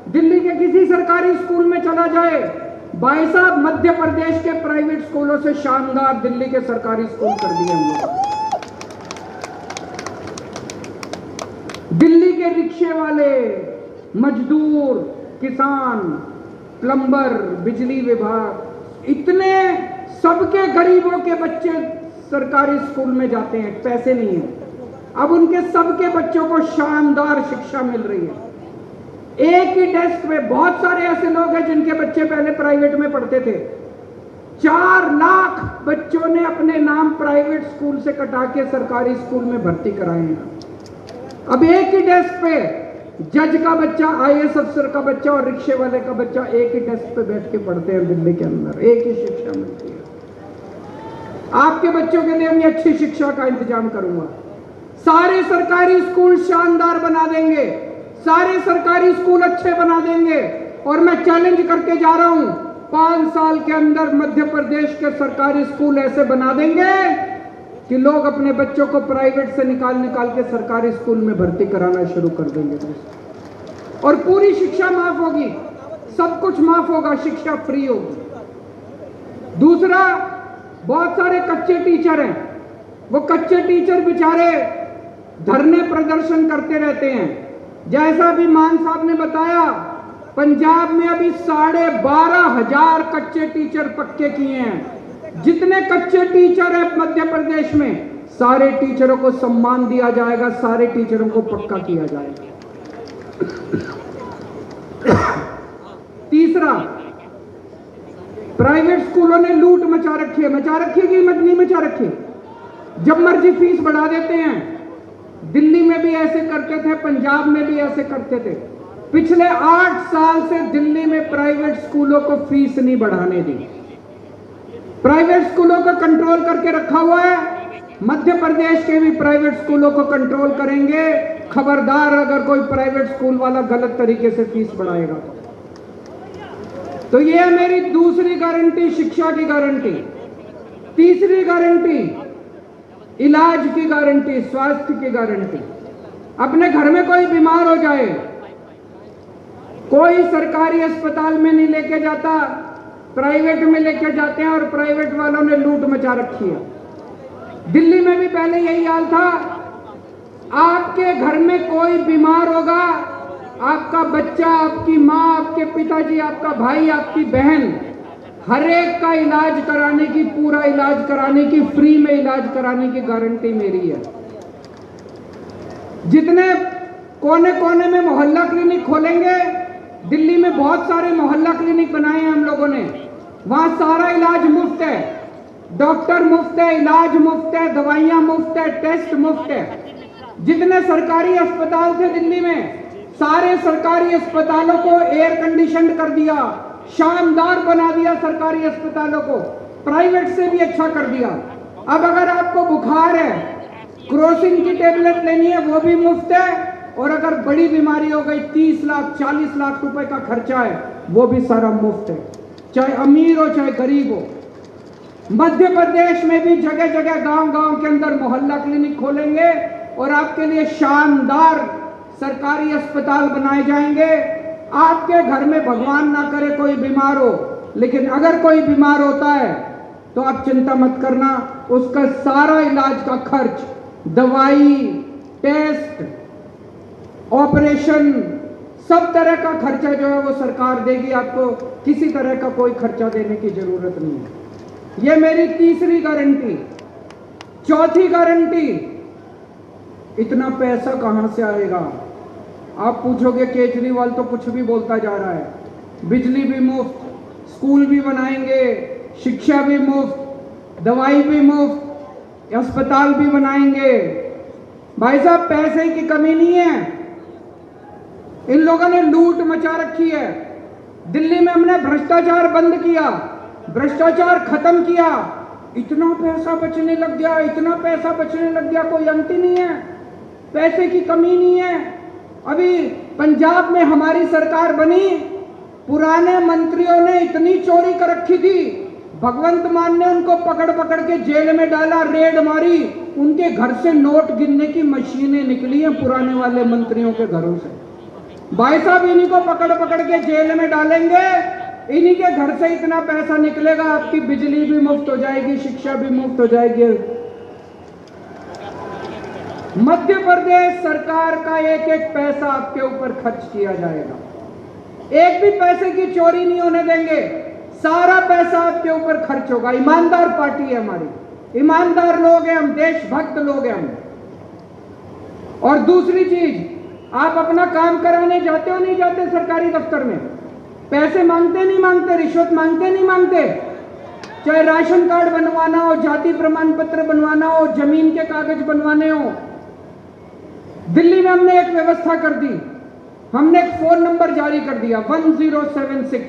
दिल्ली के किसी सरकारी स्कूल में चला जाए, भाई साहब मध्य प्रदेश के प्राइवेट स्कूलों से शानदार दिल्ली के सरकारी स्कूल कर दिए हम लोग। दिल्ली के रिक्शे वाले, मजदूर, किसान, प्लम्बर, बिजली विभाग, इतने सबके गरीबों के बच्चे सरकारी स्कूल में जाते हैं, पैसे नहीं है। अब उनके सबके बच्चों को शानदार शिक्षा मिल रही है। एक ही डेस्क में बहुत सारे ऐसे लोग हैं जिनके बच्चे पहले प्राइवेट में पढ़ते थे। 4 लाख बच्चों ने अपने नाम प्राइवेट स्कूल से कटा के सरकारी स्कूल में भर्ती कराए हैं। अब एक ही डेस्क पे जज का बच्चा, IAS अफसर का बच्चा और रिक्शे वाले का बच्चा एक ही डेस्क पे बैठ के पढ़ते हैं दिल्ली के अंदर, एक ही शिक्षा मिलती है। आपके बच्चों के लिए मैं अच्छी शिक्षा का इंतजाम करूंगा। सारे सरकारी स्कूल शानदार बना देंगे, सारे सरकारी स्कूल अच्छे बना देंगे। और मैं चैलेंज करके जा रहा हूं, 5 साल के अंदर मध्य प्रदेश के सरकारी स्कूल ऐसे बना देंगे कि लोग अपने बच्चों को प्राइवेट से निकाल के सरकारी स्कूल में भर्ती कराना शुरू कर देंगे। और पूरी शिक्षा माफ होगी, सब कुछ माफ होगा, शिक्षा फ्री होगी। दूसरा, बहुत सारे कच्चे टीचर हैं, वो कच्चे टीचर बेचारे धरने प्रदर्शन करते रहते हैं। जैसा भी मान साहब ने बताया, पंजाब में अभी 12,500 कच्चे टीचर पक्के किए हैं। जितने कच्चे टीचर हैं मध्य प्रदेश में, सारे टीचरों को सम्मान दिया जाएगा, सारे टीचरों को पक्का किया जाएगा। तीसरा, प्राइवेट स्कूलों ने लूट मचा रखी है कि नहीं मचा रखी? जब मर्जी फीस बढ़ा देते हैं। दिल्ली में भी ऐसे करते थे, पंजाब में भी ऐसे करते थे। पिछले 8 साल से दिल्ली में प्राइवेट स्कूलों को फीस नहीं बढ़ाने दी। प्राइवेट स्कूलों को कंट्रोल करके रखा हुआ है। मध्य प्रदेश के भी प्राइवेट स्कूलों को कंट्रोल करेंगे। खबरदार अगर कोई प्राइवेट स्कूल वाला गलत तरीके से फीस बढ़ाएगा तो ये है मेरी दूसरी गारंटी, शिक्षा की गारंटी। तीसरी गारंटी, इलाज की गारंटी, स्वास्थ्य की गारंटी। अपने घर में कोई बीमार हो जाए, कोई सरकारी अस्पताल में नहीं लेके जाता, प्राइवेट में लेके जाते हैं, और प्राइवेट वालों ने लूट मचा रखी है। दिल्ली में भी पहले यही हाल था। आपके घर में कोई बीमार होगा, आपका बच्चा, आपकी माँ, आपके पिताजी, आपका भाई, आपकी बहन, हर एक का इलाज कराने की, पूरा इलाज कराने की, फ्री में इलाज कराने की गारंटी मेरी है। जितने कोने कोने में मोहल्ला क्लिनिक खोलेंगे, दिल्ली में बहुत सारे मोहल्ला क्लिनिक बनाए हैं हम लोगों ने, वहां सारा इलाज मुफ्त है, डॉक्टर मुफ्त है, इलाज मुफ्त है, दवाइयां मुफ्त है, टेस्ट मुफ्त है। जितने सरकारी अस्पताल थे दिल्ली में, सारे सरकारी अस्पतालों को एयर कंडीशन कर दिया, शानदार बना दिया सरकारी अस्पतालों को, प्राइवेट से भी अच्छा कर दिया। अब अगर आपको बुखार है, क्रोसिन की टेबलेट लेनी है, वो भी मुफ्त है, और अगर बड़ी बीमारी हो गई, 30 लाख 40 लाख रुपए का खर्चा है, वो भी सारा मुफ्त है, चाहे अमीर हो चाहे गरीब हो। मध्य प्रदेश में भी जगह जगह, गांव गांव के अंदर मोहल्ला क्लिनिक खोलेंगे और आपके लिए शानदार सरकारी अस्पताल बनाए जाएंगे। आपके घर में भगवान ना करे कोई बीमार हो, लेकिन अगर कोई बीमार होता है तो आप चिंता मत करना, उसका सारा इलाज का खर्च, दवाई, टेस्ट, ऑपरेशन, सब तरह का खर्चा जो है वो सरकार देगी। आपको किसी तरह का कोई खर्चा देने की जरूरत नहीं है। ये मेरी तीसरी गारंटी। चौथी गारंटी, इतना पैसा कहां से आएगा? आप पूछोगे केजरीवाल तो कुछ भी बोलता जा रहा है, बिजली भी मुफ्त, स्कूल भी बनाएंगे, शिक्षा भी मुफ्त, दवाई भी मुफ्त, अस्पताल भी बनाएंगे। भाई साहब, पैसे की कमी नहीं है, इन लोगों ने लूट मचा रखी है। दिल्ली में हमने भ्रष्टाचार बंद किया, भ्रष्टाचार खत्म किया, इतना पैसा बचने लग गया, इतना पैसा बचने लग गया, कोई अंत ही नहीं है। पैसे की कमी नहीं है। अभी पंजाब में हमारी सरकार बनी, पुराने मंत्रियों ने इतनी चोरी कर रखी थी, भगवंत मान ने उनको पकड़ पकड़ के जेल में डाला, रेड मारी, उनके घर से नोट गिनने की मशीनें निकली हैं पुराने वाले मंत्रियों के घरों से। भाई साहब, इन्हीं को पकड़ पकड़ के जेल में डालेंगे, इन्हीं के घर से इतना पैसा निकलेगा, आपकी बिजली भी मुफ्त हो जाएगी, शिक्षा भी मुफ्त हो जाएगी। मध्य प्रदेश सरकार का एक एक पैसा आपके ऊपर खर्च किया जाएगा, एक भी पैसे की चोरी नहीं होने देंगे, सारा पैसा आपके ऊपर खर्च होगा। ईमानदार पार्टी है हमारी, ईमानदार लोग हैं हम, देशभक्त लोग हैं हम। और दूसरी चीज, आप अपना काम कराने जाते हो नहीं जाते सरकारी दफ्तर में, पैसे मांगते नहीं मांगते, रिश्वत मांगते नहीं मांगते, चाहे राशन कार्ड बनवाना हो, जाति प्रमाण पत्र बनवाना हो, जमीन के कागज बनवाने हो। दिल्ली में हमने एक व्यवस्था कर दी, हमने एक फोन नंबर जारी कर दिया 1076,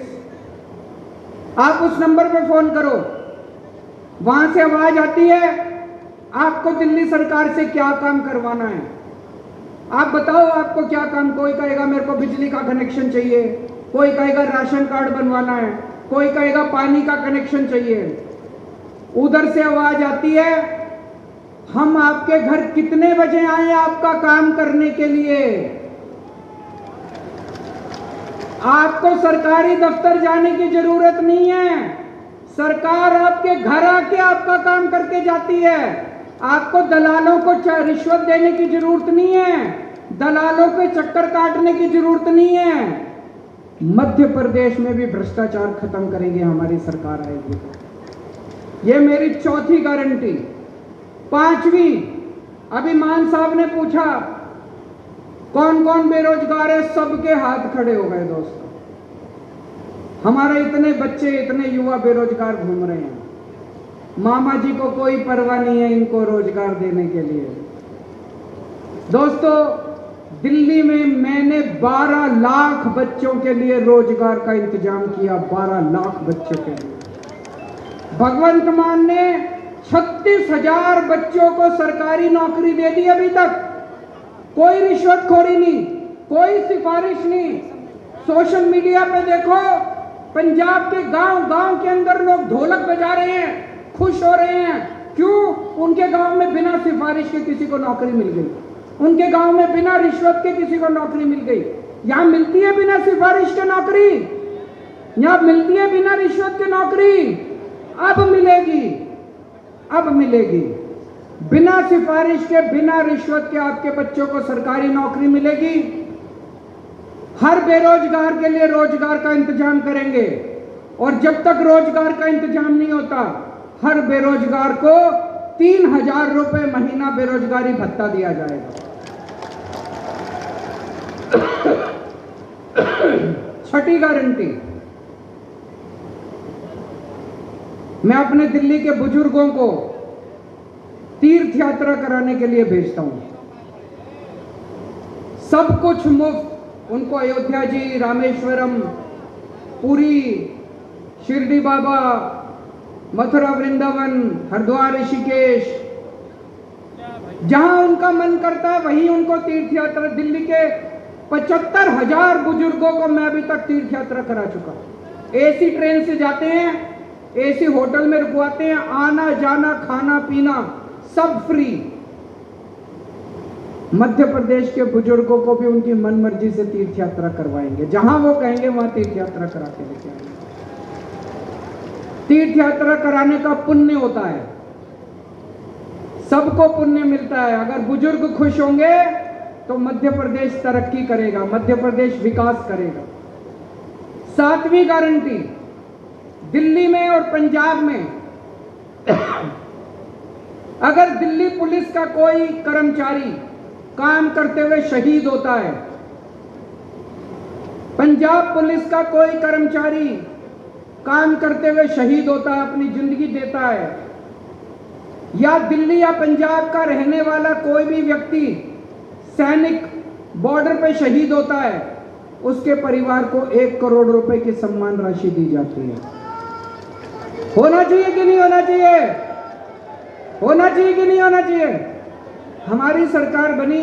आप उस नंबर पर फोन करो, वहां से आवाज आती है आपको दिल्ली सरकार से क्या काम करवाना है, आप बताओ आपको क्या काम। कोई कहेगा मेरे को बिजली का कनेक्शन चाहिए, कोई कहेगा राशन कार्ड बनवाना है, कोई कहेगा पानी का कनेक्शन चाहिए। उधर से आवाज आती है हम आपके घर कितने बजे आए आपका काम करने के लिए। आपको सरकारी दफ्तर जाने की जरूरत नहीं है, सरकार आपके घर आके आपका काम करके जाती है। आपको दलालों को रिश्वत देने की जरूरत नहीं है, दलालों के चक्कर काटने की जरूरत नहीं है। मध्य प्रदेश में भी भ्रष्टाचार खत्म करेंगे हमारी सरकार आएगी तो। ये मेरी चौथी गारंटी। पांचवी, अभी मान साहब ने पूछा कौन कौन बेरोजगार है, सबके हाथ खड़े हो गए दोस्तों। हमारे इतने बच्चे, इतने युवा बेरोजगार घूम रहे हैं, मामा जी को कोई परवाह नहीं है इनको रोजगार देने के लिए। दोस्तों, दिल्ली में मैंने 12 लाख बच्चों के लिए रोजगार का इंतजाम किया, 12 लाख बच्चों के लिए। भगवंत मान ने 36,000 बच्चों को सरकारी नौकरी दे दी अभी तक। कोई रिश्वतखोरी नहीं, कोई सिफारिश नहीं। सोशल मीडिया पे देखो, पंजाब के गांव-गांव के अंदर लोग ढोलक बजा रहे हैं, खुश हो रहे हैं। क्यों? उनके गांव में बिना सिफारिश के किसी को नौकरी मिल गई, उनके गांव में बिना रिश्वत के किसी को नौकरी मिल गई। यहां मिलती है बिना सिफारिश के नौकरी, यहां मिलती है बिना रिश्वत के नौकरी। अब मिलेगी, अब मिलेगी बिना सिफारिश के, बिना रिश्वत के आपके बच्चों को सरकारी नौकरी मिलेगी। हर बेरोजगार के लिए रोजगार का इंतजाम करेंगे, और जब तक रोजगार का इंतजाम नहीं होता, हर बेरोजगार को 3,000 रुपए महीना बेरोजगारी भत्ता दिया जाएगा। छठी गारंटी, मैं अपने दिल्ली के बुजुर्गों को तीर्थ यात्रा कराने के लिए भेजता हूं। सब कुछ मुफ्त उनको अयोध्या जी, रामेश्वरम, पुरी, शिरडी बाबा, मथुरा वृंदावन, हरिद्वार, ऋषिकेश, जहां उनका मन करता है वहीं उनको तीर्थ यात्रा। दिल्ली के 75,000 बुजुर्गों को मैं अभी तक तीर्थ यात्रा करा चुका। एसी ट्रेन से जाते हैं, एसी होटल में रुकवाते हैं, आना जाना खाना पीना सब फ्री। मध्य प्रदेश के बुजुर्गों को भी उनकी मन मर्जी से तीर्थ यात्रा करवाएंगे, जहां वो कहेंगे वहां तीर्थ यात्रा करा के लेके आएंगे। तीर्थ यात्रा कराने का पुण्य होता है, सबको पुण्य मिलता है। अगर बुजुर्ग खुश होंगे तो मध्य प्रदेश तरक्की करेगा, मध्य प्रदेश विकास करेगा। सातवीं गारंटी, दिल्ली में और पंजाब में अगर दिल्ली पुलिस का कोई कर्मचारी काम करते हुए शहीद होता है, पंजाब पुलिस का कोई कर्मचारी काम करते हुए शहीद होता है, अपनी जिंदगी देता है, या दिल्ली या पंजाब का रहने वाला कोई भी व्यक्ति सैनिक बॉर्डर पे शहीद होता है, उसके परिवार को 1 करोड़ रुपए की सम्मान राशि दी जाती है। होना चाहिए कि नहीं होना चाहिए? होना चाहिए कि नहीं होना चाहिए? हमारी सरकार बनी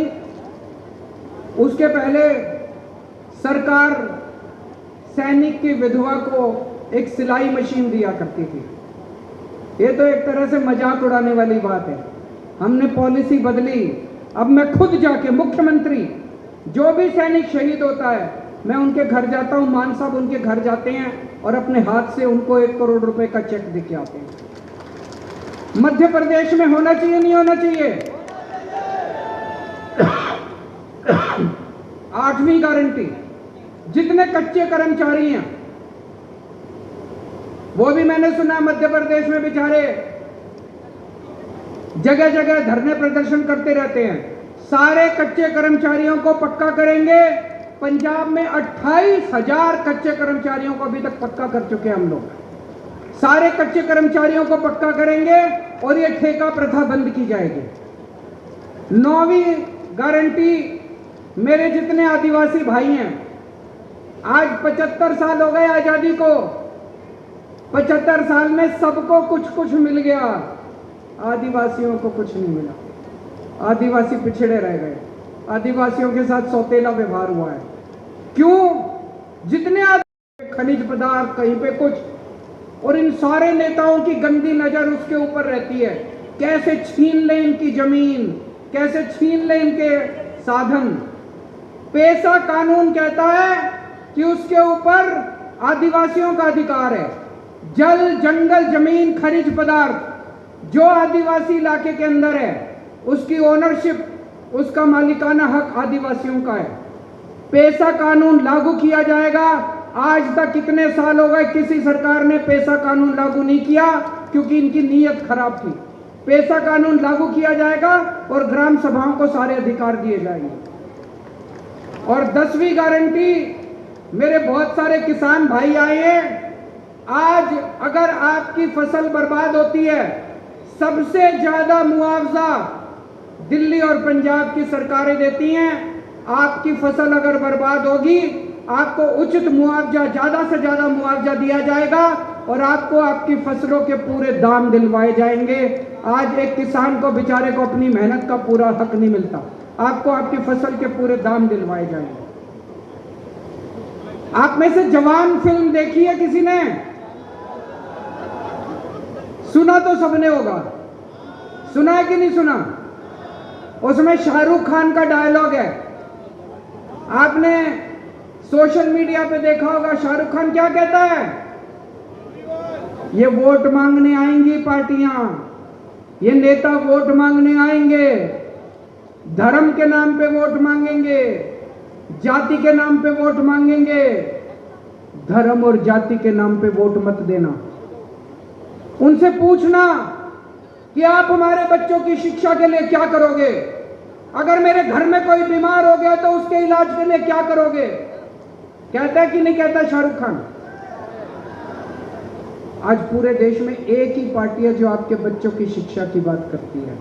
उसके पहले सरकार सैनिक की विधवा को एक सिलाई मशीन दिया करती थी। ये तो एक तरह से मजाक उड़ाने वाली बात है। हमने पॉलिसी बदली, अब मैं खुद जाके, मुख्यमंत्री, जो भी सैनिक शहीद होता है मैं उनके घर जाता हूं, मान साहब उनके घर जाते हैं और अपने हाथ से उनको 1 करोड़ रुपए का चेक देके आते हैं। मध्य प्रदेश में होना चाहिए नहीं होना चाहिए? 8वीं गारंटी, जितने कच्चे कर्मचारी हैं, वो भी मैंने सुना मध्य प्रदेश में बेचारे जगह जगह धरने प्रदर्शन करते रहते हैं। सारे कच्चे कर्मचारियों को पक्का करेंगे। पंजाब में 28,000 कच्चे कर्मचारियों को अभी तक पक्का कर चुके हैं हम लोग। सारे कच्चे कर्मचारियों को पक्का करेंगे और ये ठेका प्रथा बंद की जाएगी। 9वीं गारंटी, मेरे जितने आदिवासी भाई हैं, आज 75 साल हो गए आजादी को, 75 साल में सबको कुछ कुछ मिल गया, आदिवासियों को कुछ नहीं मिला। आदिवासी पिछड़े रह गए, आदिवासियों के साथ सौतेला व्यवहार हुआ है। क्यों? जितने खनिज पदार्थ, कहीं पे कुछ, और इन सारे नेताओं की गंदी नजर उसके ऊपर रहती है। कैसे छीन ले इनकी जमीन, कैसे छीन ले इनके साधन। पेशा कानून कहता है कि उसके ऊपर आदिवासियों का अधिकार है। जल, जंगल, जमीन, खनिज पदार्थ जो आदिवासी इलाके के अंदर है उसकी ओनरशिप, उसका मालिकाना हक आदिवासियों का है। पेशा कानून लागू किया जाएगा। आज तक कितने साल हो गए किसी सरकार ने पेशा कानून लागू नहीं किया, क्योंकि इनकी नीयत खराब थी। पेशा कानून लागू किया जाएगा और ग्राम सभाओं को सारे अधिकार दिए जाएंगे। और 10वीं गारंटी, मेरे बहुत सारे किसान भाई आए हैं। आज अगर आपकी फसल बर्बाद होती है, सबसे ज्यादा मुआवजा दिल्ली और पंजाब की सरकारें देती हैं। आपकी फसल अगर बर्बाद होगी, आपको उचित मुआवजा, ज्यादा से ज्यादा मुआवजा दिया जाएगा और आपको आपकी फसलों के पूरे दाम दिलवाए जाएंगे। आज एक किसान को बेचारे को अपनी मेहनत का पूरा हक नहीं मिलता, आपको आपकी फसल के पूरे दाम दिलवाए जाएंगे। आप में से जवान फिल्म देखी है किसी ने? सुना तो सबने होगा, सुना है कि नहीं सुना? उसमें शाहरुख खान का डायलॉग है, आपने सोशल मीडिया पे देखा होगा। शाहरुख खान क्या कहता है? ये वोट मांगने आएंगी पार्टियां, ये नेता वोट मांगने आएंगे, धर्म के नाम पे वोट मांगेंगे, जाति के नाम पे वोट मांगेंगे। धर्म और जाति के नाम पे वोट मत देना। उनसे पूछना कि आप हमारे बच्चों की शिक्षा के लिए क्या करोगे? अगर मेरे घर में कोई बीमार हो गया तो उसके इलाज के लिए क्या करोगे? कहता है कि नहीं कहता शाहरुख खान? आज पूरे देश में एक ही पार्टी है जो आपके बच्चों की शिक्षा की बात करती है।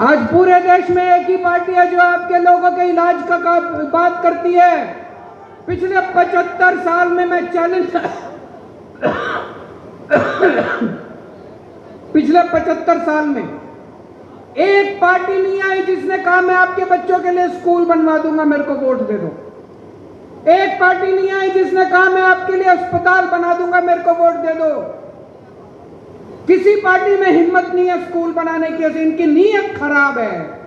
आज पूरे देश में एक ही पार्टी है जो आपके लोगों के इलाज का बात करती है। पिछले 75 साल में मैं चैलेंज पिछले 75 साल में एक पार्टी नहीं आई जिसने कहा मैं आपके बच्चों के लिए स्कूल बनवा दूंगा, मेरे को वोट दे दो। एक पार्टी नहीं आई जिसने कहा मैं आपके लिए अस्पताल बना दूंगा, मेरे को वोट दे दो। किसी पार्टी में हिम्मत नहीं है स्कूल बनाने की, इनकी नीयत खराब है।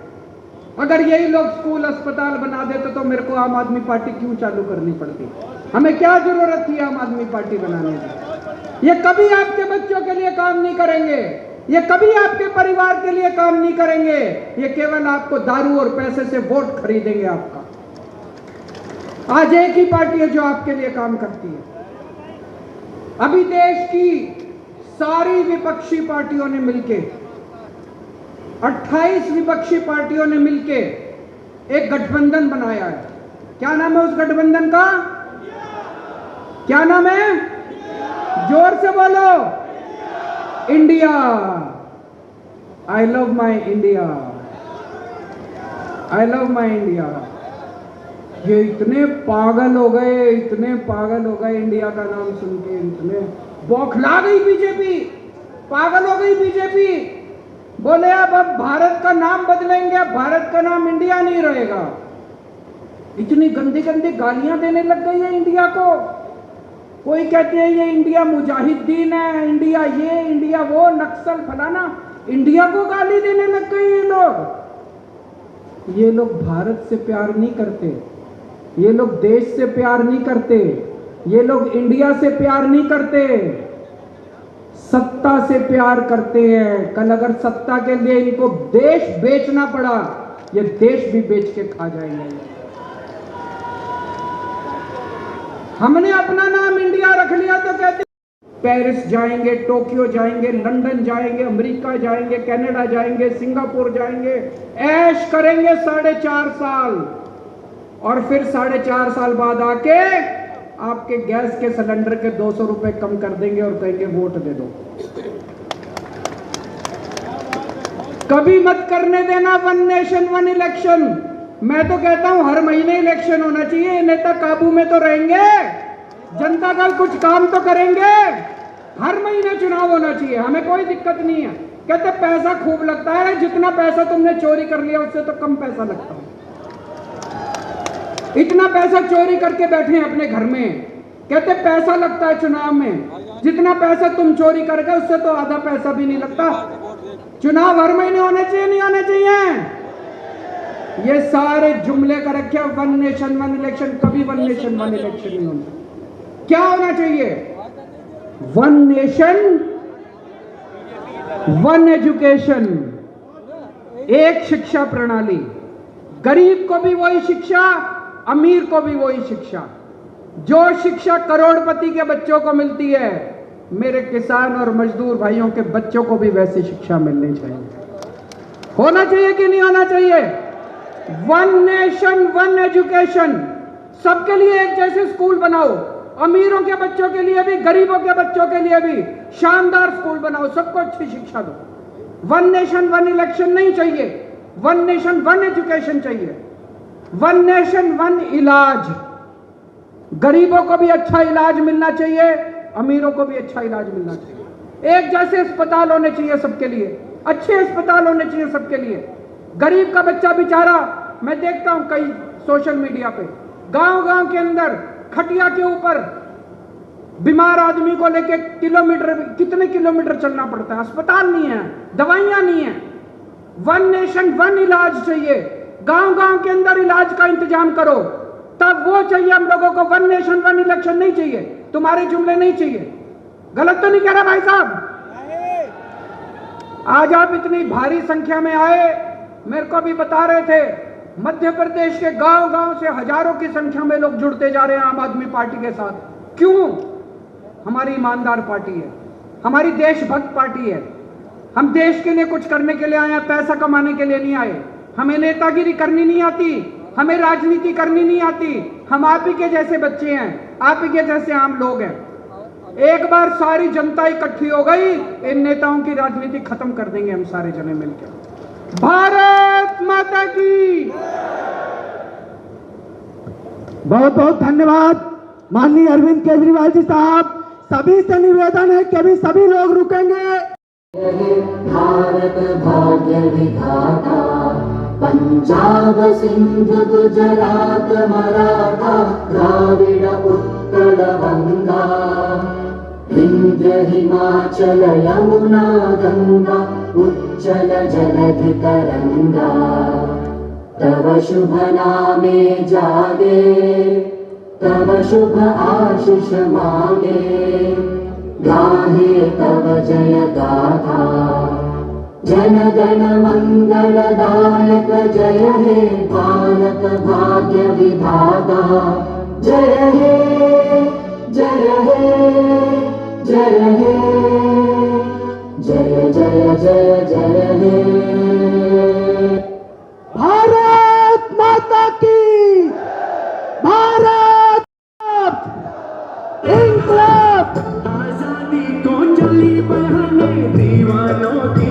अगर यही लोग स्कूल अस्पताल बना देते तो मेरे को आम आदमी पार्टी क्यों चालू करनी पड़ती? हमें क्या जरूरत थी आम आदमी पार्टी बनाने की? ये कभी आपके बच्चों के लिए काम नहीं करेंगे, ये कभी आपके परिवार के लिए काम नहीं करेंगे। ये केवल आपको दारू और पैसे से वोट खरीदेंगे आपका। आज एक ही पार्टी है जो आपके लिए काम करती है। अभी देश की सारी विपक्षी पार्टियों ने मिलके, 28 विपक्षी पार्टियों ने मिलके एक गठबंधन बनाया है। क्या नाम है उस गठबंधन का? क्या नाम है? जोर से बोलो। India. I love my India, I love my India. ये इतने पागल हो गए, इतने पागल हो गए इंडिया का नाम सुन के, इतने बौखला गई बीजेपी, पागल हो गई बीजेपी। बोले अब भारत का नाम बदलेंगे, अब भारत का नाम इंडिया नहीं रहेगा। इतनी गंदी गंदी गालियां देने लग गई है इंडिया को। कोई कहते हैं ये इंडिया मुजाहिदीन है, इंडिया ये, इंडिया वो, नक्सल फलाना। इंडिया को गाली देने लग गए ये लोग। ये लोग भारत से प्यार नहीं करते, ये लोग देश से प्यार नहीं करते, ये लोग इंडिया से प्यार नहीं करते, सत्ता से प्यार करते हैं। कल अगर सत्ता के लिए इनको देश बेचना पड़ा, ये देश भी बेच के खा जाएंगे। हमने अपना नाम इंडिया रख लिया तो कहते पेरिस जाएंगे, टोक्यो जाएंगे, लंदन जाएंगे, अमेरिका जाएंगे, कनाडा जाएंगे, सिंगापुर जाएंगे, ऐश करेंगे 4.5 साल, और फिर 4.5 साल बाद आके आपके गैस के सिलेंडर के 200 रुपए कम कर देंगे और कहेंगे वोट दे दो। कभी मत करने देना वन नेशन वन इलेक्शन। मैं तो कहता हूं हर महीने इलेक्शन होना चाहिए। नेता काबू में तो रहेंगे, जनता का कुछ काम तो करेंगे। हर महीने चुनाव होना चाहिए, हमें कोई दिक्कत नहीं है। कहते पैसा खूब लगता है, जितना पैसा तुमने चोरी कर लिया उससे तो कम पैसा लगता है। इतना पैसा चोरी करके बैठे हैं अपने घर में, कहते पैसा लगता है चुनाव में, जितना पैसा तुम चोरी कर गए उससे तो आधा पैसा भी नहीं लगता। चुनाव हर महीने होने चाहिए, नहीं होने चाहिए? ये सारे जुमले कर रखे, वन नेशन वन इलेक्शन, कभी वन नेशन वन इलेक्शन नहीं होना। क्या होना चाहिए? वन नेशन वन एजुकेशन, एक शिक्षा प्रणाली, गरीब को भी वही शिक्षा, अमीर को भी वही शिक्षा। जो शिक्षा करोड़पति के बच्चों को मिलती है, मेरे किसान और मजदूर भाइयों के बच्चों को भी वैसी शिक्षा मिलनी चाहिए। होना चाहिए कि नहीं होना चाहिए? वन नेशन वन एजुकेशन, सबके लिए एक जैसे स्कूल बनाओ, अमीरों के बच्चों के लिए भी, गरीबों के बच्चों के लिए भी शानदार स्कूल बनाओ, सबको अच्छी शिक्षा दो। वन नेशन वन इलेक्शन नहीं चाहिए, वन नेशन वन एजुकेशन चाहिए। वन नेशन वन इलाज, गरीबों को भी अच्छा इलाज मिलना चाहिए, अमीरों को भी अच्छा इलाज मिलना चाहिए। एक जैसे अस्पताल होने चाहिए सबके लिए, अच्छे अस्पताल होने चाहिए सबके लिए। गरीब का बच्चा बेचारा, मैं देखता हूं कई सोशल मीडिया पे, गांव-गांव के अंदर खटिया के ऊपर बीमार आदमी को लेके कितने किलोमीटर चलना पड़ता है, अस्पताल नहीं है, दवाइयां नहीं है। वन नेशन वन इलाज चाहिए, गांव-गांव के अंदर इलाज का इंतजाम करो, तब वो चाहिए हम लोगों को। वन नेशन वन इलेक्शन नहीं चाहिए, तुम्हारे जुमले नहीं चाहिए। गलत तो नहीं कह रहा भाई साहब? आज आप इतनी भारी संख्या में आए, मेरे को भी बता रहे थे, मध्य प्रदेश के गांव-गांव से हजारों की संख्या में लोग जुड़ते जा रहे हैं आम आदमी पार्टी के साथ। क्यों? हमारी ईमानदार पार्टी है, हमारी देशभक्त पार्टी है। हम देश के लिए कुछ करने के लिए आए हैं, पैसा कमाने के लिए नहीं आए। हमें नेतागिरी करनी नहीं आती, हमें राजनीति करनी नहीं आती। हम आप ही के जैसे बच्चे हैं, आप ही के जैसे आम लोग हैं। एक बार सारी जनता इकट्ठी हो गई, इन नेताओं की राजनीति खत्म कर देंगे हम सारे जने मिलकर। भारत माता की। बहुत बहुत धन्यवाद माननीय अरविंद केजरीवाल जी साहब। सभी से निवेदन है कि अभी सभी लोग रुकेंगे। भारत भाग्य विधाता, पंजाब सिंध गुजरात मराठा द्राविड उत्कल गंगा, विंध्य हिमाचल यमुना गंगा उच्चल जलधि तरंगा। तव शुभ नामे जागे, तव शुभ आशीष मांगे, गाहे तव जय गाथा। जन गण मंगलदायक जय हे भारत भाग्य विधाता। जय हे जय हे जय हे जय जय जय जय हे। भारत माता की, भारत इंकलाब। आजादी को चली बहाने दीवानों की